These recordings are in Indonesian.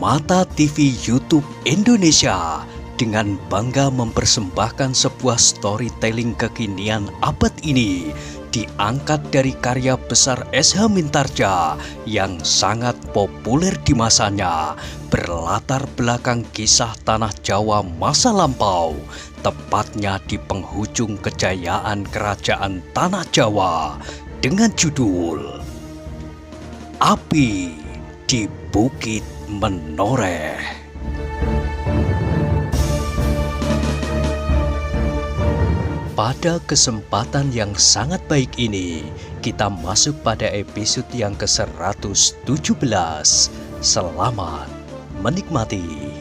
Mata TV YouTube Indonesia dengan bangga mempersembahkan sebuah storytelling kekinian abad ini diangkat dari karya besar S.H. Mintarja yang sangat populer di masanya, berlatar belakang kisah tanah Jawa masa lampau, tepatnya di penghujung kejayaan kerajaan tanah Jawa dengan judul Api di Bukit Menoreh. Pada kesempatan yang sangat baik ini, kita masuk pada episode yang ke-117. Selamat menikmati.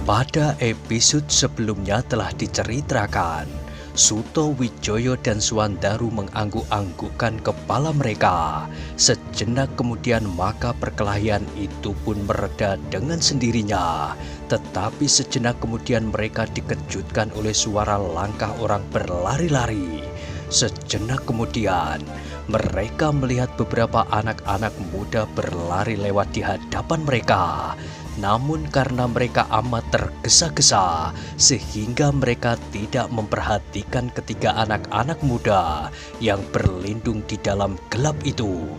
Pada episode sebelumnya telah diceritakan, Suto Wijoyo dan Suwandaru mengangguk-anggukkan kepala mereka. Sejenak kemudian maka perkelahian itu pun mereda dengan sendirinya. Tetapi sejenak kemudian mereka dikejutkan oleh suara langkah orang berlari-lari. Sejenak kemudian mereka melihat beberapa anak-anak muda berlari lewat di hadapan mereka. Namun karena mereka amat tergesa-gesa sehingga mereka tidak memperhatikan ketiga anak-anak muda yang berlindung di dalam gelap itu.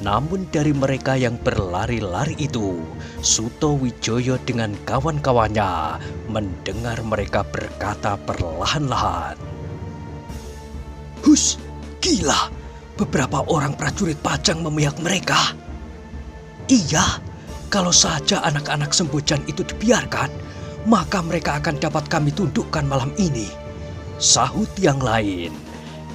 Namun dari mereka yang berlari-lari itu, Suto Wijoyo dengan kawan-kawannya mendengar mereka berkata perlahan-lahan, "Hus, gila, beberapa orang prajurit Pajang memihak mereka." "Iya, kalau saja anak-anak Sembojan itu dibiarkan, maka mereka akan dapat kami tundukkan malam ini," sahut yang lain.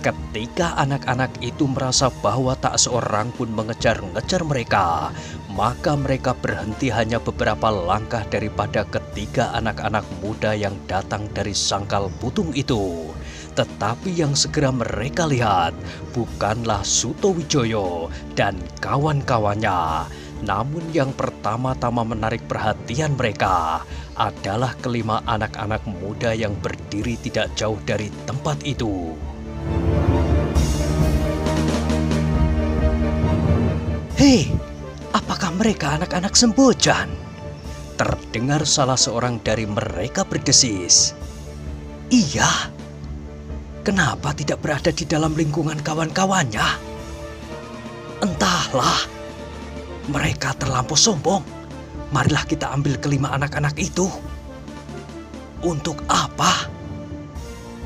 Ketika anak-anak itu merasa bahwa tak seorang pun mengejar-ngejar mereka, maka mereka berhenti hanya beberapa langkah daripada ketiga anak-anak muda yang datang dari Sangkal Putung itu. Tetapi yang segera mereka lihat bukanlah Suto Wijoyo dan kawan-kawannya. Namun yang pertama-tama menarik perhatian mereka adalah kelima anak-anak muda yang berdiri tidak jauh dari tempat itu. "Hei, apakah mereka anak-anak Sembojan?" terdengar salah seorang dari mereka berdesis. "Iya, kenapa tidak berada di dalam lingkungan kawan-kawannya?" "Entahlah, mereka terlampau sombong. Marilah kita ambil kelima anak-anak itu." "Untuk apa?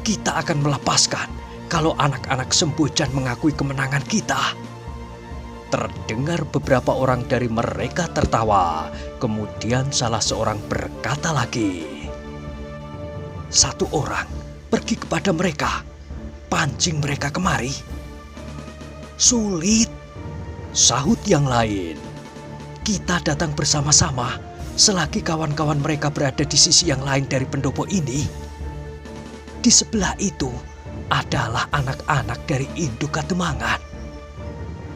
Kita akan melepaskan kalau anak-anak Sembojan mengakui kemenangan kita." Terdengar beberapa orang dari mereka tertawa. Kemudian salah seorang berkata lagi, "Satu orang pergi kepada mereka, pancing mereka kemari." "Sulit," sahut yang lain. "Kita datang bersama-sama selagi kawan-kawan mereka berada di sisi yang lain dari pendopo ini. Di sebelah itu adalah anak-anak dari induk Kademangan.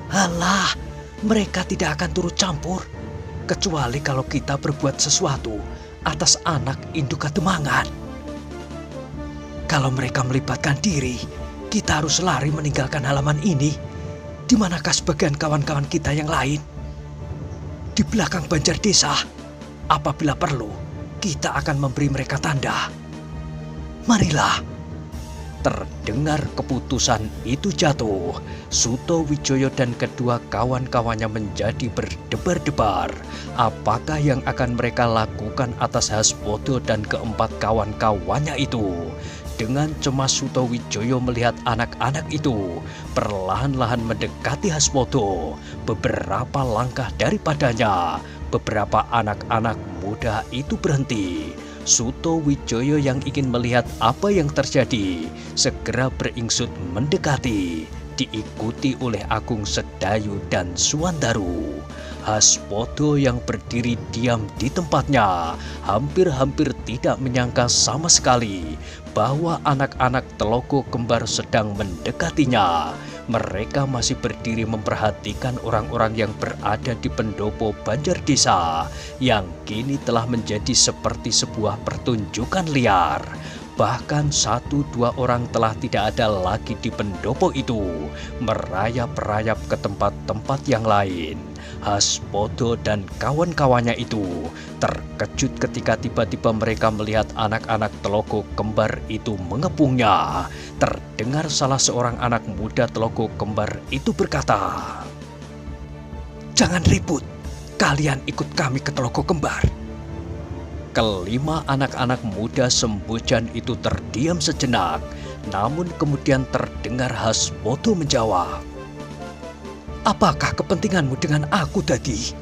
Halah, mereka tidak akan turut campur, kecuali kalau kita berbuat sesuatu atas anak induk Kademangan. Kalau mereka melibatkan diri, kita harus lari meninggalkan halaman ini. Di manakah sebagian kawan-kawan kita yang lain? Di belakang Banjar Desa. Apabila perlu, kita akan memberi mereka tanda. Marilah." Terdengar keputusan itu jatuh, Suto Wijoyo dan kedua kawan-kawannya menjadi berdebar-debar. Apakah yang akan mereka lakukan atas Hasbodo dan keempat kawan-kawannya itu? Dengan cemas Suto Wijoyo melihat anak-anak itu perlahan-lahan mendekati Hasbodo. Beberapa langkah daripadanya, beberapa anak-anak muda itu berhenti. Suto Wijoyo yang ingin melihat apa yang terjadi segera beringsut mendekati, diikuti oleh Agung Sedayu dan Suwandaru. Hasbodo yang berdiri diam di tempatnya hampir-hampir tidak menyangka sama sekali bahwa anak-anak Telogo Kembar sedang mendekatinya. Mereka masih berdiri memperhatikan orang-orang yang berada di pendopo Banjar Desa yang kini telah menjadi seperti sebuah pertunjukan liar. Bahkan 1-2 orang telah tidak ada lagi di pendopo itu, merayap-rayap ke tempat-tempat yang lain. Haspodo dan kawan-kawannya itu terkejut ketika tiba-tiba mereka melihat anak-anak Telogo Kembar itu mengepungnya. Terdengar salah seorang anak muda Telogo Kembar itu berkata, "Jangan ribut, kalian ikut kami ke Telogo Kembar." Kelima anak-anak muda Sembojan itu terdiam sejenak, namun kemudian terdengar Haspodo menjawab, "Apakah kepentinganmu dengan aku, Dadi?"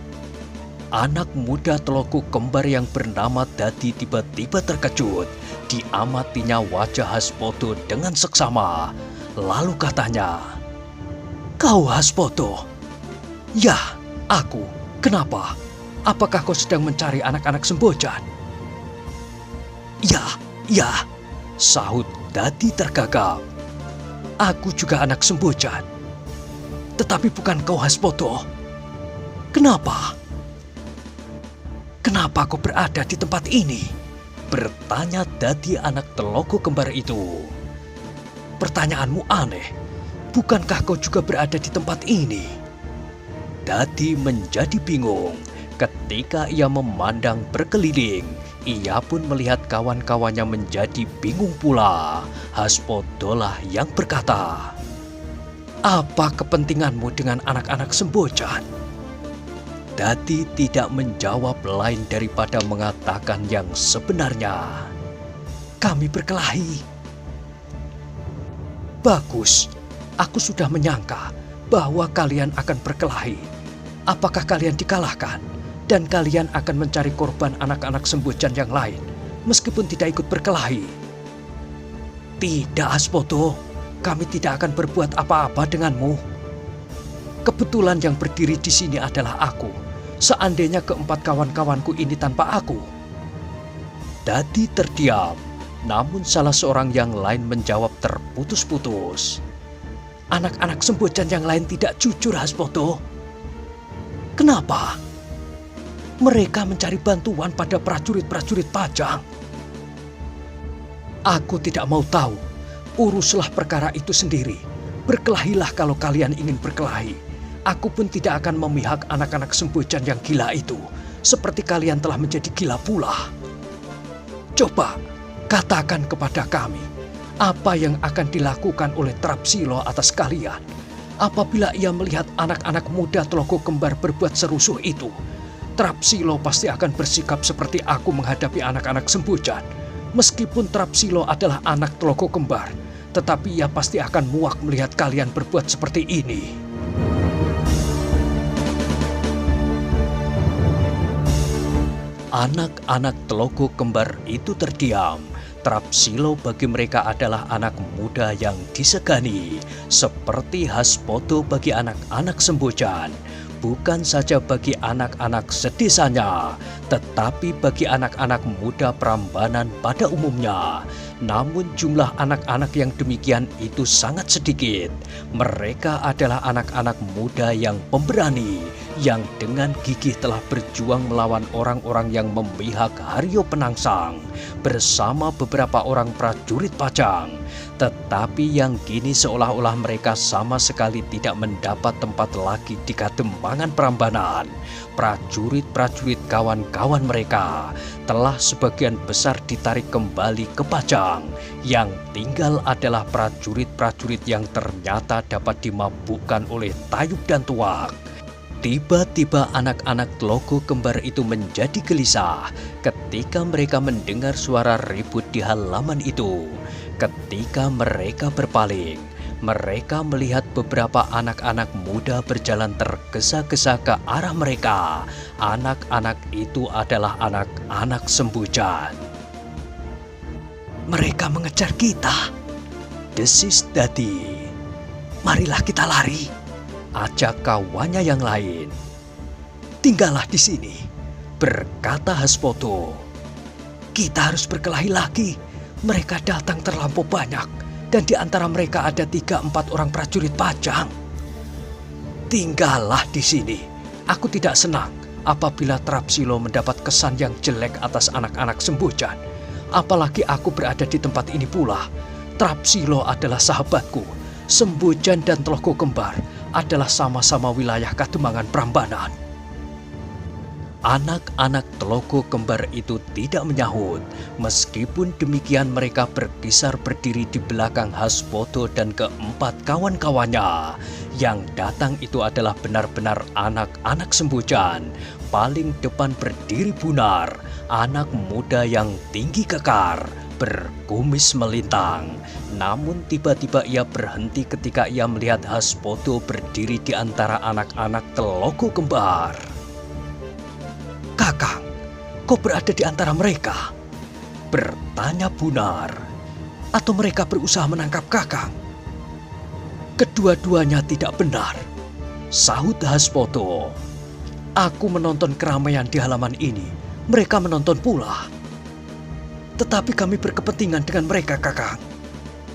Anak muda Telogo Kembar yang bernama Dadi tiba-tiba terkejut. Diamatinya wajah Haspodo dengan seksama. Lalu katanya, "Kau Haspodo?" "Ya, aku. Kenapa? Apakah kau sedang mencari anak-anak Sembojan?" Ya, sahut Dadi tergagap. "Aku juga anak Sembojan. Tetapi bukan kau Haspodo. Kenapa? Kenapa kau berada di tempat ini?" bertanya Dadi anak Telogo Kembar itu. "Pertanyaanmu aneh. Bukankah kau juga berada di tempat ini?" Dadi menjadi bingung. Ketika ia memandang berkeliling, ia pun melihat kawan-kawannya menjadi bingung pula. Haspodolah yang berkata, "Apa kepentinganmu dengan anak-anak Sembojan?" Dadi tidak menjawab lain daripada mengatakan yang sebenarnya. "Kami berkelahi." "Bagus, aku sudah menyangka bahwa kalian akan berkelahi. Apakah kalian dikalahkan? Dan kalian akan mencari korban anak-anak Sembojan yang lain, meskipun tidak ikut berkelahi?" "Tidak, Haspodo. Kami tidak akan berbuat apa-apa denganmu. Kebetulan yang berdiri di sini adalah aku. Seandainya keempat kawan-kawanku ini tanpa aku." Dadi terdiam, namun salah seorang yang lain menjawab terputus-putus, "Anak-anak Sembojan yang lain tidak jujur, Haspodo." "Kenapa?" "Mereka mencari bantuan pada prajurit-prajurit Pajang." "Aku tidak mau tahu. Uruslah perkara itu sendiri. Berkelahilah kalau kalian ingin berkelahi. Aku pun tidak akan memihak anak-anak Sembojan yang gila itu, seperti kalian telah menjadi gila pula. Coba katakan kepada kami, apa yang akan dilakukan oleh Trapsilo atas kalian apabila ia melihat anak-anak muda Telogo Kembar berbuat serusuh itu? Trapsilo pasti akan bersikap seperti aku menghadapi anak-anak Sembojan. Meskipun Trapsilo adalah anak Telogo Kembar, tetapi ia pasti akan muak melihat kalian berbuat seperti ini." Anak-anak Telogo Kembar itu terdiam. Trapsilo bagi mereka adalah anak muda yang disegani, seperti Haspodo bagi anak-anak Sembojan. Bukan saja bagi anak-anak sedesanya, tetapi bagi anak-anak muda Prambanan pada umumnya. Namun jumlah anak-anak yang demikian itu sangat sedikit. Mereka adalah anak-anak muda yang pemberani, yang dengan gigih telah berjuang melawan orang-orang yang memihak Haryo Penangsang bersama beberapa orang prajurit Pajang. Tetapi yang kini seolah-olah mereka sama sekali tidak mendapat tempat lagi di Kadembangan Prambanan. Prajurit-prajurit kawan-kawan mereka telah sebagian besar ditarik kembali ke Pajang. Yang tinggal adalah prajurit-prajurit yang ternyata dapat dimabukkan oleh Tayub dan Tuak. Tiba-tiba anak-anak Telogo Kembar itu menjadi gelisah ketika mereka mendengar suara ribut di halaman itu. Ketika mereka berpaling, mereka melihat beberapa anak-anak muda berjalan tergesa-gesa ke arah mereka. Anak-anak itu adalah anak-anak Sembojan. "Mereka mengejar kita," desis Dadi. "Marilah kita lari," ajak kawannya yang lain. "Tinggallah di sini," berkata Haspodo. "Kita harus berkelahi lagi. Mereka datang terlampau banyak, dan di antara mereka ada 3-4 orang prajurit Pajang." "Tinggallah di sini. Aku tidak senang apabila Trapsilo mendapat kesan yang jelek atas anak-anak Sembojan. Apalagi aku berada di tempat ini pula. Trapsilo adalah sahabatku. Sembojan dan Telogo Kembar adalah sama-sama wilayah Kademangan Prambanan. Anak-anak Telogo Kembar itu tidak menyahut. Meskipun demikian mereka berkisar berdiri di belakang Haspoto dan keempat kawan-kawannya. Yang datang itu adalah benar-benar anak-anak Sembojan. Paling depan berdiri Bunar, anak muda yang tinggi kekar, berkumis melintang. Namun tiba-tiba ia berhenti ketika ia melihat Haspoto berdiri di antara anak-anak Telogo Kembar. "Kakang, kau berada di antara mereka?" bertanya Bunar. "Atau mereka berusaha menangkap Kakang?" "Kedua-duanya tidak benar," sahut Haspoto. "Aku menonton keramaian di halaman ini, mereka menonton pula. Tetapi kami berkepentingan dengan mereka, Kakang,"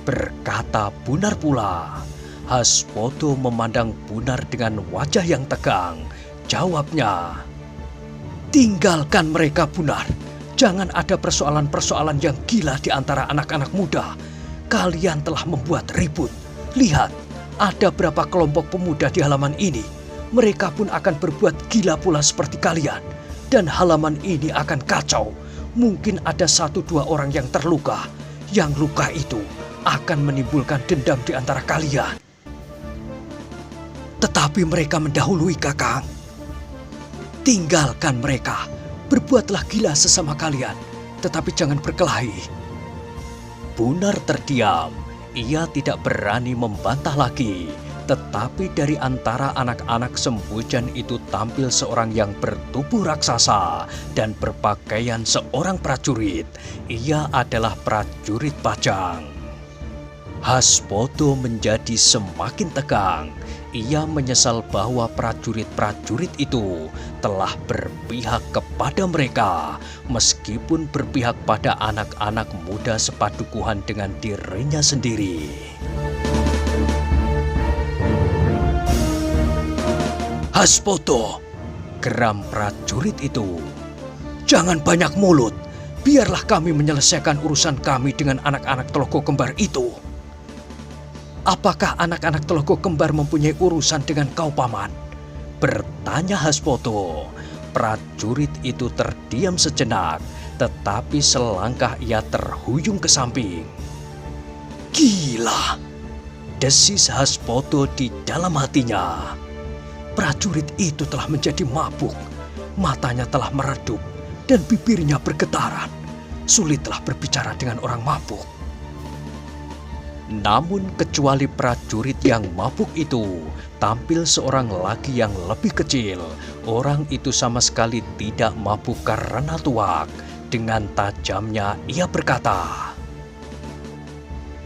berkata Bunar pula. Haspoto memandang Bunar dengan wajah yang tegang. Jawabnya, "Tinggalkan mereka, Bunar. Jangan ada persoalan-persoalan yang gila di antara anak-anak muda. Kalian telah membuat ribut. Lihat, ada berapa kelompok pemuda di halaman ini. Mereka pun akan berbuat gila pula seperti kalian. Dan halaman ini akan kacau. Mungkin ada 1-2 orang yang terluka. Yang luka itu akan menimbulkan dendam di antara kalian. Tetapi mereka mendahului, Kakang. Tinggalkan mereka. Berbuatlah gila sesama kalian. Tetapi jangan berkelahi." Bunar terdiam. Ia tidak berani membantah lagi. Tetapi dari antara anak-anak Sembojan itu tampil seorang yang bertubuh raksasa dan berpakaian seorang prajurit. Ia adalah prajurit Pajang. Haspoto menjadi semakin tegang. Ia menyesal bahwa prajurit-prajurit itu telah berpihak kepada mereka, meskipun berpihak pada anak-anak muda sepadukuhan dengan dirinya sendiri. "Haspoto," geram prajurit itu, "jangan banyak mulut. Biarlah kami menyelesaikan urusan kami dengan anak-anak Telogo Kembar itu." "Apakah anak-anak Telogo Kembar mempunyai urusan dengan kau, Paman?" bertanya Haspoto. Prajurit itu terdiam sejenak, tetapi selangkah ia terhuyung ke samping. "Gila!" desis Haspoto di dalam hatinya. Prajurit itu telah menjadi mabuk, matanya telah meredup, dan bibirnya bergetaran. Sulitlah berbicara dengan orang mabuk. Namun kecuali prajurit yang mabuk itu, tampil seorang lagi yang lebih kecil. Orang itu sama sekali tidak mabuk karena tuak. Dengan tajamnya ia berkata,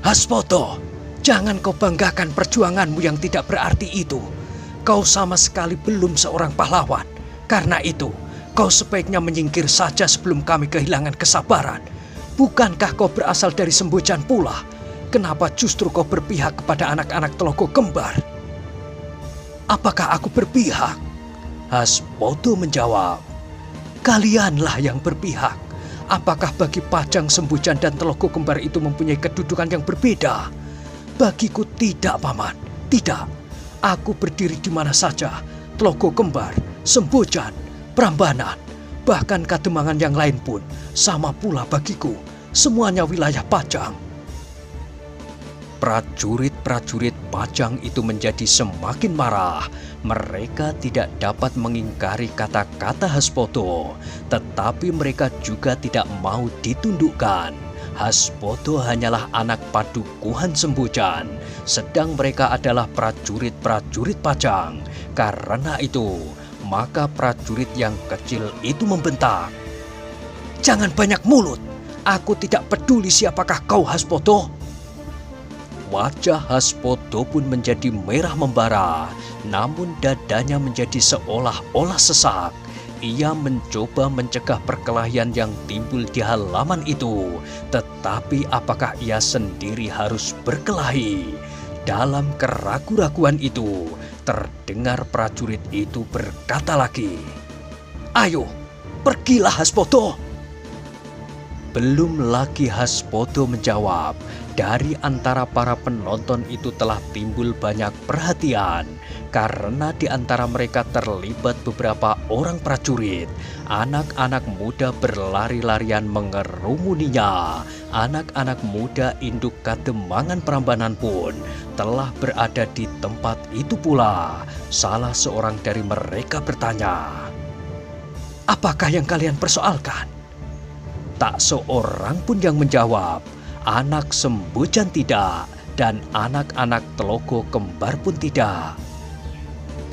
"Haspoto, jangan kau banggakan perjuanganmu yang tidak berarti itu. Kau sama sekali belum seorang pahlawan. Karena itu, kau sebaiknya menyingkir saja sebelum kami kehilangan kesabaran. Bukankah kau berasal dari Sembojan pula? Kenapa justru kau berpihak kepada anak-anak Telogo Kembar?" "Apakah aku berpihak?" Haspoto menjawab, "Kalianlah yang berpihak. Apakah bagi Pajang, Sembojan, dan Telogo Kembar itu mempunyai kedudukan yang berbeda? Bagiku tidak, Paman. Tidak. Aku berdiri di mana saja. Telogo Kembar, Sembojan, Prambanan, bahkan Kademangan yang lain pun sama pula bagiku. Semuanya wilayah Pajang." Prajurit-prajurit Pajang itu menjadi semakin marah. Mereka tidak dapat mengingkari kata-kata Haspoto, tetapi mereka juga tidak mau ditundukkan. Haspoto hanyalah anak padukuhan Sembojan, sedang mereka adalah prajurit-prajurit Pajang. Karena itu, maka prajurit yang kecil itu membentak, "Jangan banyak mulut. Aku tidak peduli siapakah kau, Haspoto." Wajah Haspoto pun menjadi merah membara, namun dadanya menjadi seolah-olah sesak. Ia mencoba mencegah perkelahian yang timbul di halaman itu, tetapi apakah ia sendiri harus berkelahi? Dalam keraguan-raguan itu, terdengar prajurit itu berkata lagi, "Ayo, pergilah Haspoto." Belum lagi Haspodo menjawab, dari antara para penonton itu telah timbul banyak perhatian karena di antara mereka terlibat beberapa orang prajurit. Anak-anak muda berlari-larian mengerumuninya. Anak-anak muda induk Kademangan Prambanan pun telah berada di tempat itu pula. Salah seorang dari mereka bertanya, "Apakah yang kalian persoalkan?" Tak seorang pun yang menjawab. Anak Sembojan tidak, dan anak-anak Telogo Kembar pun tidak.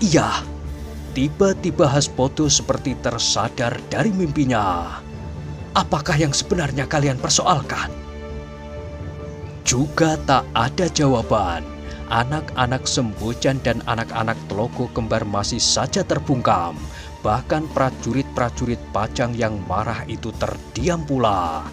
Iya, tiba-tiba Haspodo seperti tersadar dari mimpinya. "Apakah yang sebenarnya kalian persoalkan?" Juga tak ada jawaban. Anak-anak Sembojan dan anak-anak Telogo Kembar masih saja terbungkam. Bahkan prajurit-prajurit Pajang yang marah itu terdiam pula.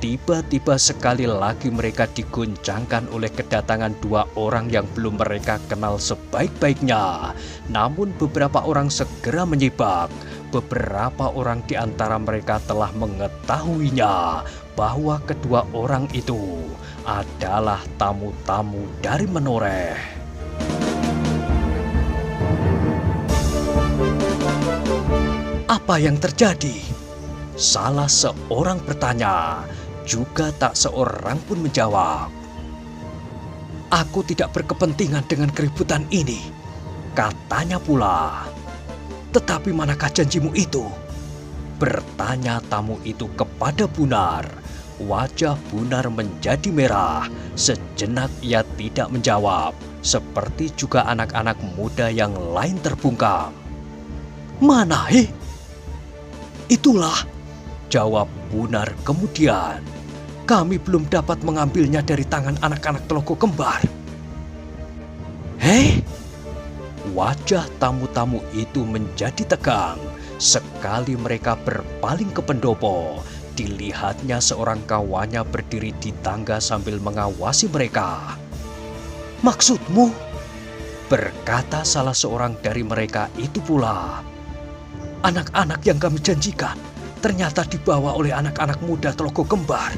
Tiba-tiba sekali lagi mereka diguncangkan oleh kedatangan dua orang yang belum mereka kenal sebaik-baiknya. Namun beberapa orang segera menyibak. Beberapa orang di antara mereka telah mengetahuinya bahwa kedua orang itu adalah tamu-tamu dari Menoreh. "Apa yang terjadi?" salah seorang bertanya. Juga tak seorang pun menjawab. "Aku tidak berkepentingan dengan keributan ini," katanya pula. "Tetapi manakah janjimu itu?" bertanya tamu itu kepada Bunar. Wajah Bunar menjadi merah. Sejenak ia tidak menjawab. Seperti juga anak-anak muda yang lain terbungkam. "Mana, he?" "Itulah," jawab Bunar kemudian. "Kami belum dapat mengambilnya dari tangan anak-anak Telogo Kembar." "Hei?" Wajah tamu-tamu itu menjadi tegang. Sekali mereka berpaling ke pendopo, dilihatnya seorang kawannya berdiri di tangga sambil mengawasi mereka. "Maksudmu?" berkata salah seorang dari mereka itu pula. "Anak-anak yang kami janjikan ternyata dibawa oleh anak-anak muda Telogo Kembar."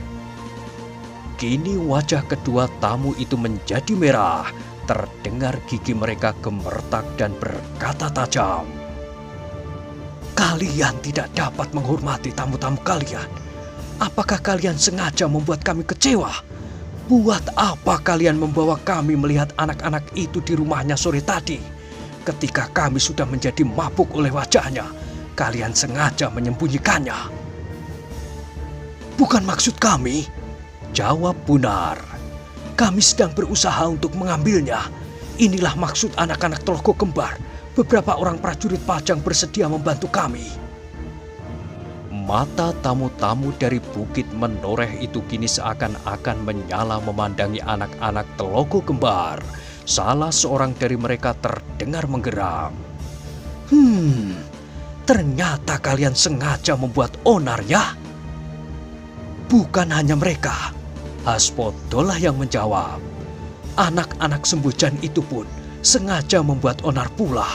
Kini wajah kedua tamu itu menjadi merah. Terdengar gigi mereka gemertak dan berkata tajam, "Kalian tidak dapat menghormati tamu-tamu kalian. Apakah kalian sengaja membuat kami kecewa? Buat apa kalian membawa kami melihat anak-anak itu di rumahnya sore tadi? Ketika kami sudah menjadi mabuk oleh wajahnya, kalian sengaja menyembunyikannya." "Bukan maksud kami," jawab Bunar. "Kami sedang berusaha untuk mengambilnya. Inilah maksud anak-anak Telogo Kembar. Beberapa orang prajurit Pajang bersedia membantu kami." Mata tamu-tamu dari Bukit Menoreh itu kini seakan-akan menyala memandangi anak-anak Telogo Kembar. Salah seorang dari mereka terdengar menggeram. Ternyata kalian sengaja membuat onar ya?" "Bukan hanya mereka," Haspodo lah yang menjawab. "Anak-anak Sembojan itu pun sengaja membuat onar pula."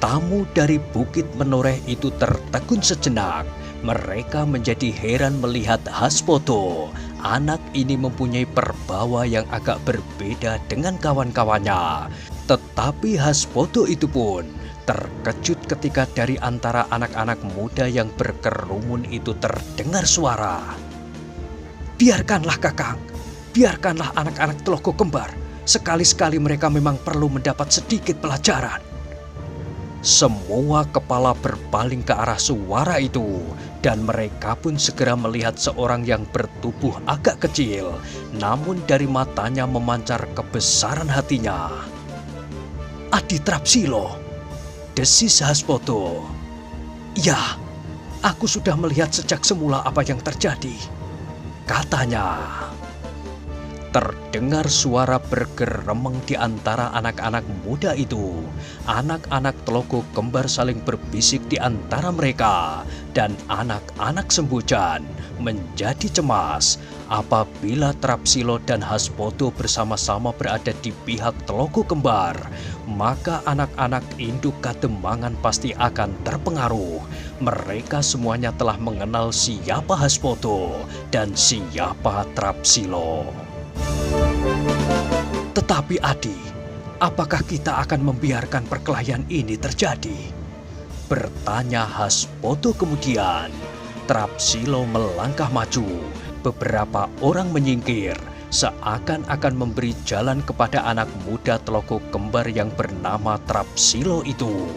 Tamu dari Bukit Menoreh itu tertegun sejenak. Mereka menjadi heran melihat Haspodo. Anak ini mempunyai perbawa yang agak berbeda dengan kawan-kawannya. Tetapi Haspodo itu pun terkejut ketika dari antara anak-anak muda yang berkerumun itu terdengar suara. "Biarkanlah Kakang, biarkanlah anak-anak Telogo Kembar. Sekali-sekali mereka memang perlu mendapat sedikit pelajaran." Semua kepala berpaling ke arah suara itu, dan mereka pun segera melihat seorang yang bertubuh agak kecil, namun dari matanya memancar kebesaran hatinya. "Adi Trapsilo," desis Haspodo. "Ya, aku sudah melihat sejak semula apa yang terjadi," katanya. Terdengar suara bergeremeng di antara anak-anak muda itu. Anak-anak Telogo Kembar saling berbisik di antara mereka, dan anak-anak Sembojan menjadi cemas apabila Trapsilo dan Haspodo bersama-sama berada di pihak Telogo Kembar. Maka anak-anak induk Kademangan pasti akan terpengaruh. mereka semuanya telah mengenal siapa Haspoto dan siapa Trapsilo. Tetapi Adi, apakah kita akan membiarkan perkelahian ini terjadi? Bertanya Haspoto kemudian. Trapsilo melangkah maju, beberapa orang menyingkir, seakan-akan memberi jalan kepada anak muda Teloko Kembar yang bernama Trapsilo itu.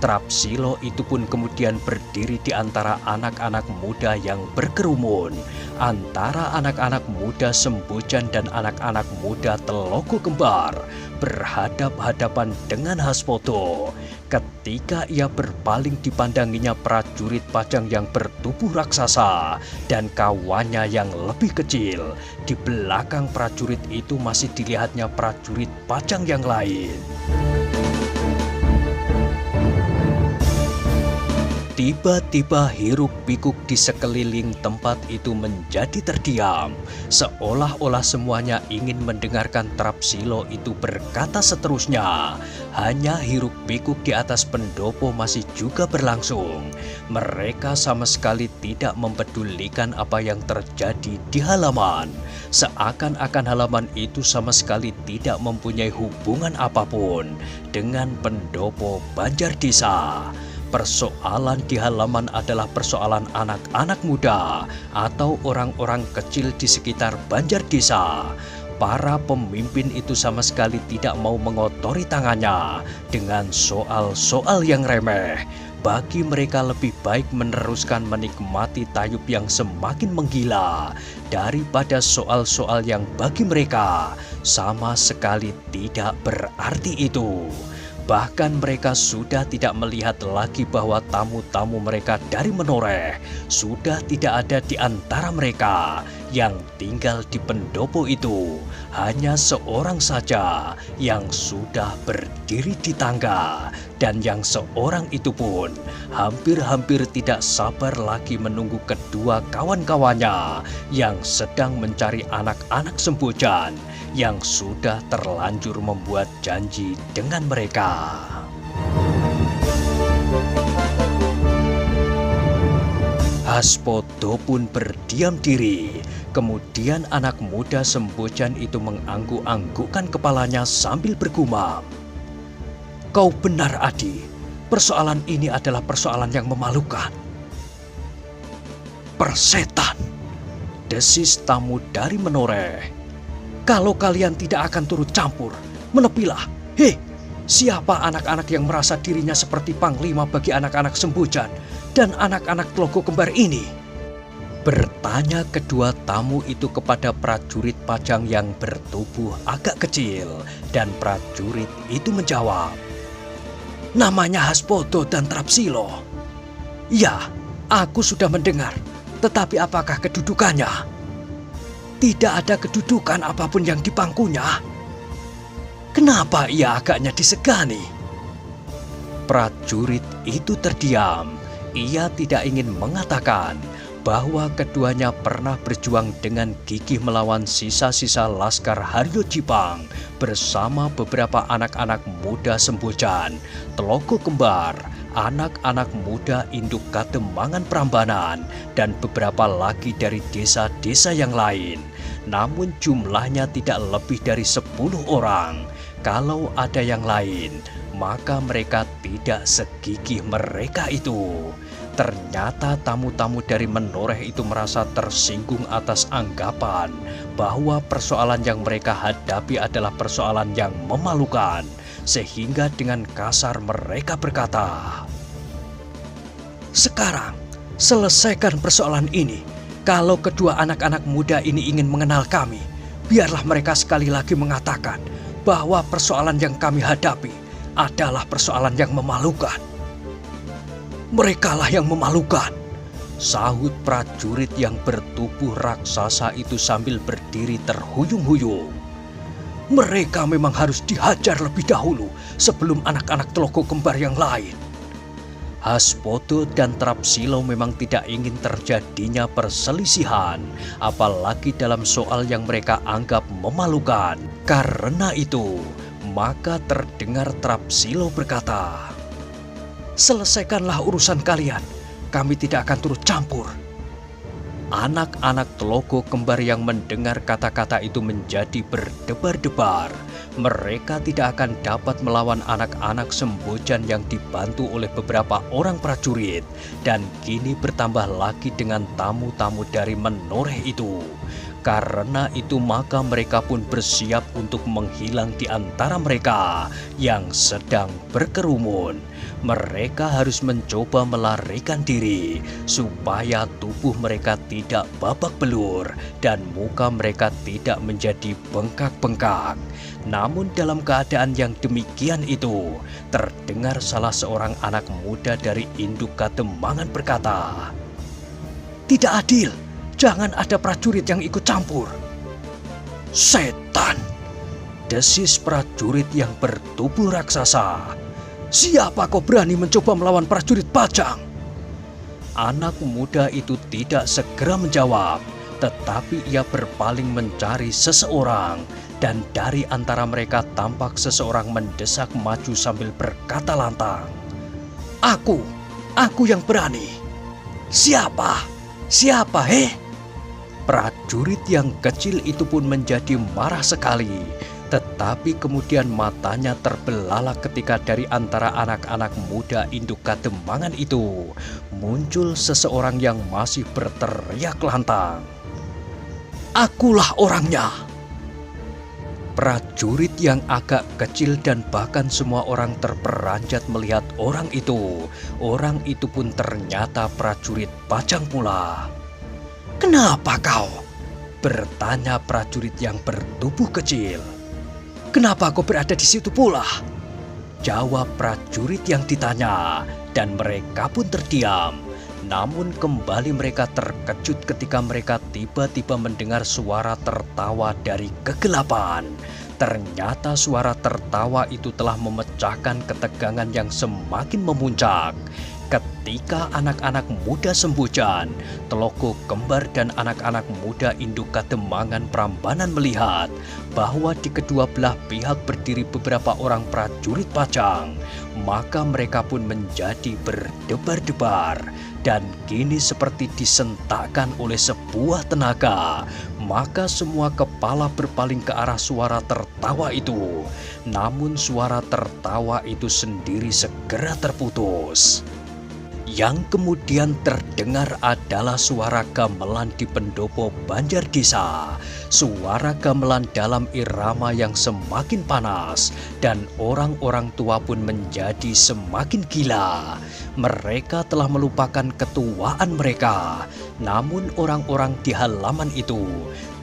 Trapsilo itu pun kemudian berdiri di antara anak-anak muda yang berkerumun, antara anak-anak muda Sembojan dan anak-anak muda Teloko Kembar, berhadap-hadapan dengan Haspoto. Ketika ia berpaling dipandanginya prajurit Pajang yang bertubuh raksasa dan kawannya yang lebih kecil. Di belakang prajurit itu masih dilihatnya prajurit Pajang yang lain. Tiba-tiba hiruk-pikuk di sekeliling tempat itu menjadi terdiam, seolah-olah semuanya ingin mendengarkan Trapsilo itu berkata seterusnya. Hanya hiruk-pikuk di atas pendopo masih juga berlangsung. Mereka sama sekali tidak mempedulikan apa yang terjadi di halaman. Seakan-akan halaman itu sama sekali tidak mempunyai hubungan apapun dengan pendopo Banjardesa. Persoalan di halaman adalah persoalan anak-anak muda atau orang-orang kecil di sekitar Banjardesa. Para pemimpin itu sama sekali tidak mau mengotori tangannya dengan soal-soal yang remeh. Bagi mereka lebih baik meneruskan menikmati tayub yang semakin menggila daripada soal-soal yang bagi mereka sama sekali tidak berarti itu. Bahkan mereka sudah tidak melihat lagi bahwa tamu-tamu mereka dari Menoreh sudah tidak ada di antara mereka. Yang tinggal di pendopo itu hanya seorang saja yang sudah berdiri di tangga. Dan yang seorang itu pun hampir-hampir tidak sabar lagi menunggu kedua kawan-kawannya yang sedang mencari anak-anak Sembojan yang sudah terlanjur membuat janji dengan mereka. Haspoto pun berdiam diri. Kemudian anak muda Sembojan itu mengangguk-anggukkan kepalanya sambil bergumam. Kau benar Adi, persoalan ini adalah persoalan yang memalukan. Persetan, desis tamu dari Menoreh. Kalau kalian tidak akan turut campur, menepilah. Hei, siapa anak-anak yang merasa dirinya seperti panglima bagi anak-anak Sembojan dan anak-anak Teloko Kembar ini? Bertanya kedua tamu itu kepada prajurit Pajang yang bertubuh agak kecil. Dan prajurit itu menjawab, namanya Haspoto dan Trapsilo. Ya, aku sudah mendengar. Tetapi apakah kedudukannya? Tidak ada kedudukan apapun yang di pangkunya. Kenapa ia agaknya disegani? Prajurit itu terdiam. Ia tidak ingin mengatakan bahwa keduanya pernah berjuang dengan gigih melawan sisa-sisa Laskar Haryo Jipang bersama beberapa anak-anak muda Sembojan, Teloko Kembar, anak-anak muda induk Kademangan Prambanan, dan beberapa lagi dari desa-desa yang lain. Namun jumlahnya tidak lebih dari 10 orang. Kalau ada yang lain, maka mereka tidak segigih mereka itu. Ternyata tamu-tamu dari Menoreh itu merasa tersinggung atas anggapan bahwa persoalan yang mereka hadapi adalah persoalan yang memalukan. Sehingga dengan kasar mereka berkata, sekarang selesaikan persoalan ini. Kalau kedua anak-anak muda ini ingin mengenal kami, biarlah mereka sekali lagi mengatakan bahwa persoalan yang kami hadapi adalah persoalan yang memalukan. Merekalah yang memalukan, sahut prajurit yang bertubuh raksasa itu sambil berdiri terhuyung-huyung. Mereka memang harus dihajar lebih dahulu sebelum anak-anak Teloko Kembar yang lain. Haspoto dan Trapsilo memang tidak ingin terjadinya perselisihan, apalagi dalam soal yang mereka anggap memalukan. Karena itu, maka terdengar Trapsilo berkata, selesaikanlah urusan kalian. kami tidak akan turut campur." Anak-anak Telogo Kembar yang mendengar kata-kata itu menjadi berdebar-debar. Mereka tidak akan dapat melawan anak-anak Sembojan yang dibantu oleh beberapa orang prajurit. Dan kini bertambah lagi dengan tamu-tamu dari Menoreh itu. Karena itu maka mereka pun bersiap untuk menghilang di antara mereka yang sedang berkerumun. Mereka harus mencoba melarikan diri supaya tubuh mereka tidak babak belur dan muka mereka tidak menjadi bengkak-bengkak. Namun dalam keadaan yang demikian itu, terdengar salah seorang anak muda dari induk Kademangan berkata, "Tidak adil. Jangan ada prajurit yang ikut campur." "Setan!" desis prajurit yang bertubuh raksasa. "Siapa kau berani mencoba melawan prajurit Pajang?" Anak muda itu tidak segera menjawab, tetapi ia berpaling mencari seseorang. Dan dari antara mereka tampak seseorang mendesak maju sambil berkata lantang, Aku yang berani." "Siapa? Siapa, Prajurit yang kecil itu pun menjadi marah sekali, tetapi kemudian matanya terbelalak ketika dari antara anak-anak muda induk Kademangan itu muncul seseorang yang masih berteriak lantang, "Akulah orangnya!" Prajurit yang agak kecil dan bahkan semua orang terperanjat melihat orang itu. Orang itu pun ternyata prajurit Pajang pula. "Kenapa kau?" bertanya prajurit yang bertubuh kecil. "Kenapa kau berada di situ pula?" jawab prajurit yang ditanya, dan mereka pun terdiam. Namun kembali mereka terkejut ketika mereka tiba-tiba mendengar suara tertawa dari kegelapan. Ternyata suara tertawa itu telah memecahkan ketegangan yang semakin memuncak. Ketika anak-anak muda Sembojan, Telogo Kembar dan anak-anak muda induk Kademangan Prambanan melihat bahwa di kedua belah pihak berdiri beberapa orang prajurit Pajang, maka mereka pun menjadi berdebar-debar dan kini seperti disentakkan oleh sebuah tenaga. Maka semua kepala berpaling ke arah suara tertawa itu. Namun suara tertawa itu sendiri segera terputus. Yang kemudian terdengar adalah suara gamelan di pendopo Banjar Desa. Suara gamelan dalam irama yang semakin panas dan orang-orang tua pun menjadi semakin gila. Mereka telah melupakan ketuaan mereka. Namun orang-orang di halaman itu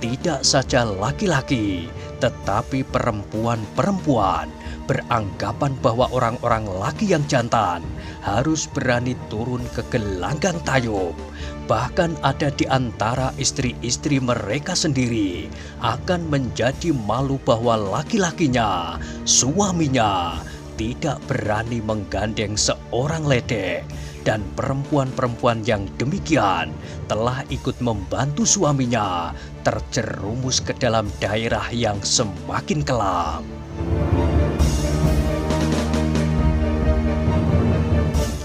tidak saja laki-laki, tetapi perempuan-perempuan beranggapan bahwa orang-orang laki yang jantan harus berani turun ke gelanggang tayub. Bahkan ada di antara istri-istri mereka sendiri akan menjadi malu bahwa laki-lakinya, suaminya, tidak berani menggandeng seorang ledek. Dan perempuan-perempuan yang demikian telah ikut membantu suaminya terjerumus ke dalam daerah yang semakin kelam.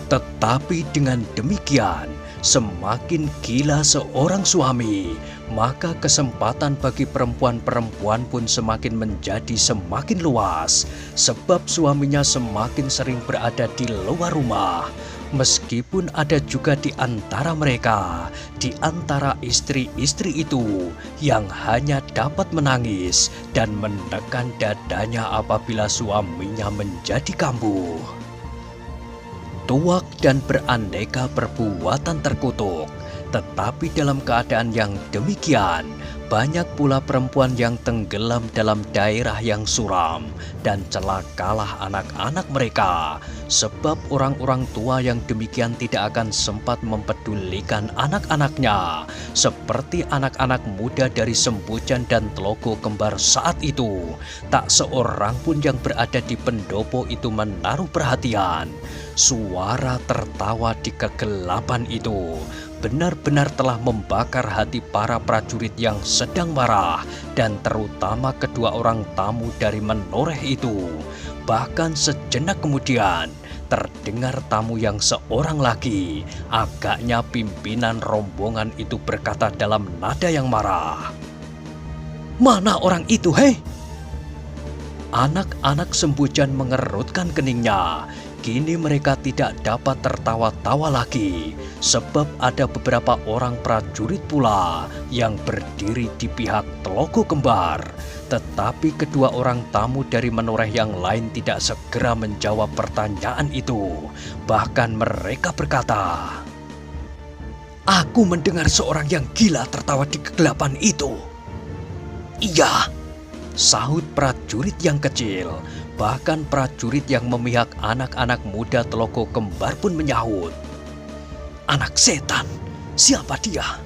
Tetapi dengan demikian, semakin gila seorang suami, maka kesempatan bagi perempuan-perempuan pun semakin menjadi semakin luas, sebab suaminya semakin sering berada di luar rumah. Meskipun ada juga di antara mereka, di antara istri-istri itu yang hanya dapat menangis dan menekan dadanya apabila suaminya menjadi kambuh. Tuak dan beraneka perbuatan terkutuk. Tetapi dalam keadaan yang demikian, banyak pula perempuan yang tenggelam dalam daerah yang suram, dan celakalah anak-anak mereka, sebab orang-orang tua yang demikian tidak akan sempat mempedulikan anak-anaknya, seperti anak-anak muda dari Sembojan dan Telogo Kembar saat itu. Tak seorang pun yang berada di pendopo itu menaruh perhatian. Suara tertawa di kegelapan itu benar-benar telah membakar hati para prajurit yang sedang marah, dan terutama kedua orang tamu dari Menoreh itu. Bahkan sejenak kemudian, terdengar tamu yang seorang lagi. Agaknya pimpinan rombongan itu berkata dalam nada yang marah, "Mana orang itu, hei?" Anak-anak Sembojan mengerutkan keningnya. Kini mereka tidak dapat tertawa-tawa lagi, sebab ada beberapa orang prajurit pula yang berdiri di pihak Tlogo Kembar. Tetapi kedua orang tamu dari menoreh yang lain tidak segera menjawab pertanyaan itu. Bahkan mereka berkata, "Aku mendengar seorang yang gila tertawa di kegelapan itu." "Iya," sahut prajurit yang kecil. Bahkan prajurit yang memihak anak-anak muda Tlogo Kembar pun menyahut, "Anak setan, siapa dia?"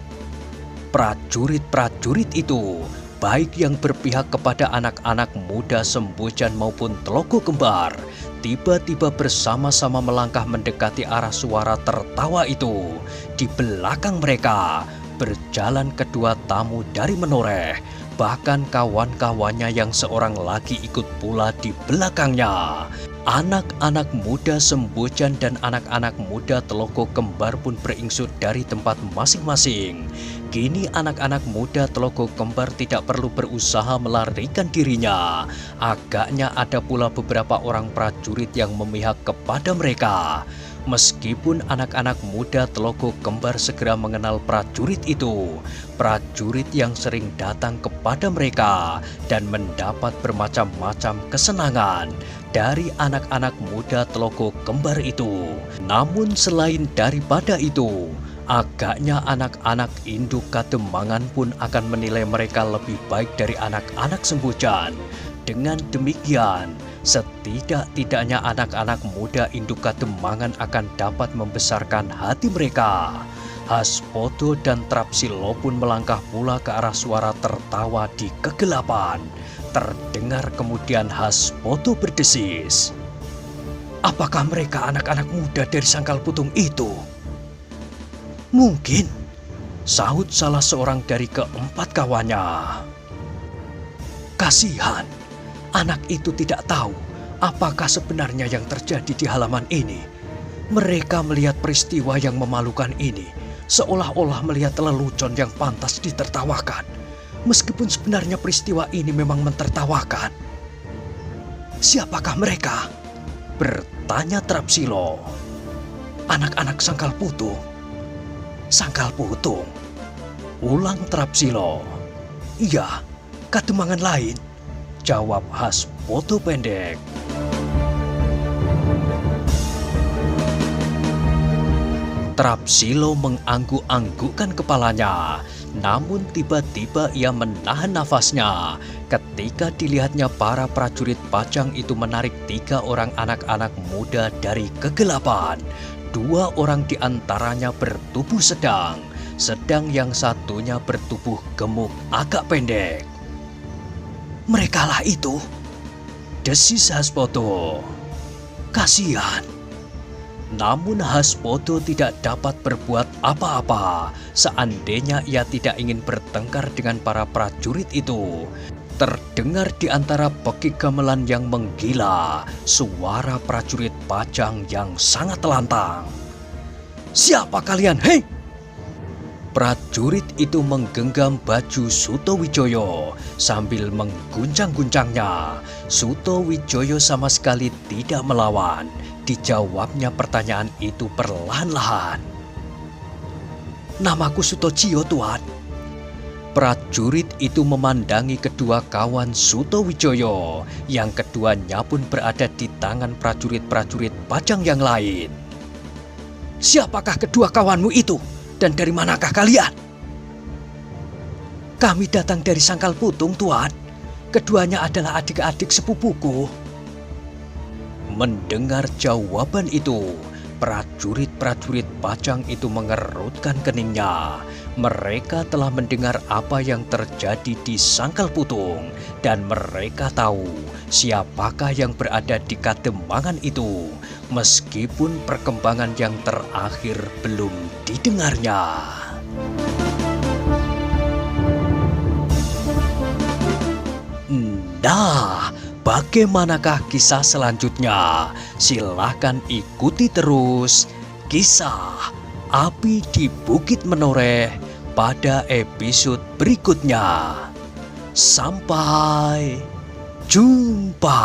Prajurit-prajurit itu, baik yang berpihak kepada anak-anak muda Sembojan maupun Tlogo Kembar, tiba-tiba bersama-sama melangkah mendekati arah suara tertawa itu. Di belakang mereka berjalan kedua tamu dari menoreh. Bahkan kawan-kawannya yang seorang lagi ikut pula di belakangnya. Anak-anak muda Sembojan dan anak-anak muda Tlogo Kembar pun beringsut dari tempat masing-masing. Kini anak-anak muda Tlogo Kembar tidak perlu berusaha melarikan dirinya. Agaknya ada pula beberapa orang prajurit yang memihak kepada mereka. Meskipun anak-anak muda Tlogo Kembar segera mengenal prajurit itu, prajurit yang sering datang kepada mereka dan mendapat bermacam-macam kesenangan dari anak-anak muda Tlogo Kembar itu. Namun selain daripada itu, agaknya anak-anak induk Kademangan pun akan menilai mereka lebih baik dari anak-anak Sembojan. Dengan demikian, setidak-tidaknya anak-anak muda induk Kademangan akan dapat membesarkan hati mereka. Haspoto dan Trapsilo pun melangkah pula ke arah suara tertawa di kegelapan. Terdengar kemudian Haspoto berdesis, "Apakah mereka anak-anak muda dari Sangkal Putung itu?" "Mungkin," sahut salah seorang dari keempat kawannya. "Kasihan, anak itu tidak tahu apakah sebenarnya yang terjadi di halaman ini. Mereka melihat peristiwa yang memalukan ini, seolah-olah melihat lelucon yang pantas ditertawakan. Meskipun sebenarnya peristiwa ini memang mentertawakan." "Siapakah mereka?" bertanya Trapsilo. "Anak-anak Sangkal Putung." "Sangkal Putung?" ulang Trapsilo. "Iya, Kademangan lain," jawab Haspoto pendek. Trapsilo mengangguk-anggukkan kepalanya, namun tiba-tiba ia menahan nafasnya ketika dilihatnya para prajurit Pajang itu menarik 3 orang anak-anak muda dari kegelapan. 2 orang di antaranya bertubuh sedang yang satunya bertubuh gemuk agak pendek. "Merekalah itu," desis Haspoto. "Kasihan." Namun Haspoto tidak dapat berbuat apa-apa. Seandainya ia tidak ingin bertengkar dengan para prajurit itu. Terdengar di antara pekik gamelan yang menggila suara prajurit Pajang yang sangat lantang. "Siapa kalian, hei?" Prajurit itu menggenggam baju Sutowijoyo sambil mengguncang-guncangnya. Sutowijoyo sama sekali tidak melawan. Dijawabnya pertanyaan itu perlahan-lahan. "Namaku Sutojiyo, Tuan." Prajurit itu memandangi kedua kawan Sutowijoyo, yang keduanya pun berada di tangan prajurit-prajurit Pajang yang lain. "Siapakah kedua kawanmu itu? Dan dari manakah kalian?" "Kami datang dari Sangkal Putung, Tuan. Keduanya adalah adik-adik sepupuku." Mendengar jawaban itu, prajurit-prajurit Pajang itu mengerutkan keningnya. Mereka telah mendengar apa yang terjadi di Sangkal Putung, dan mereka tahu siapakah yang berada di Kademangan itu, meskipun perkembangan yang terakhir belum didengarnya. Nah, bagaimanakah kisah selanjutnya? Silahkan ikuti terus kisah Api di Bukit Menoreh pada episode berikutnya. Sampai jumpa.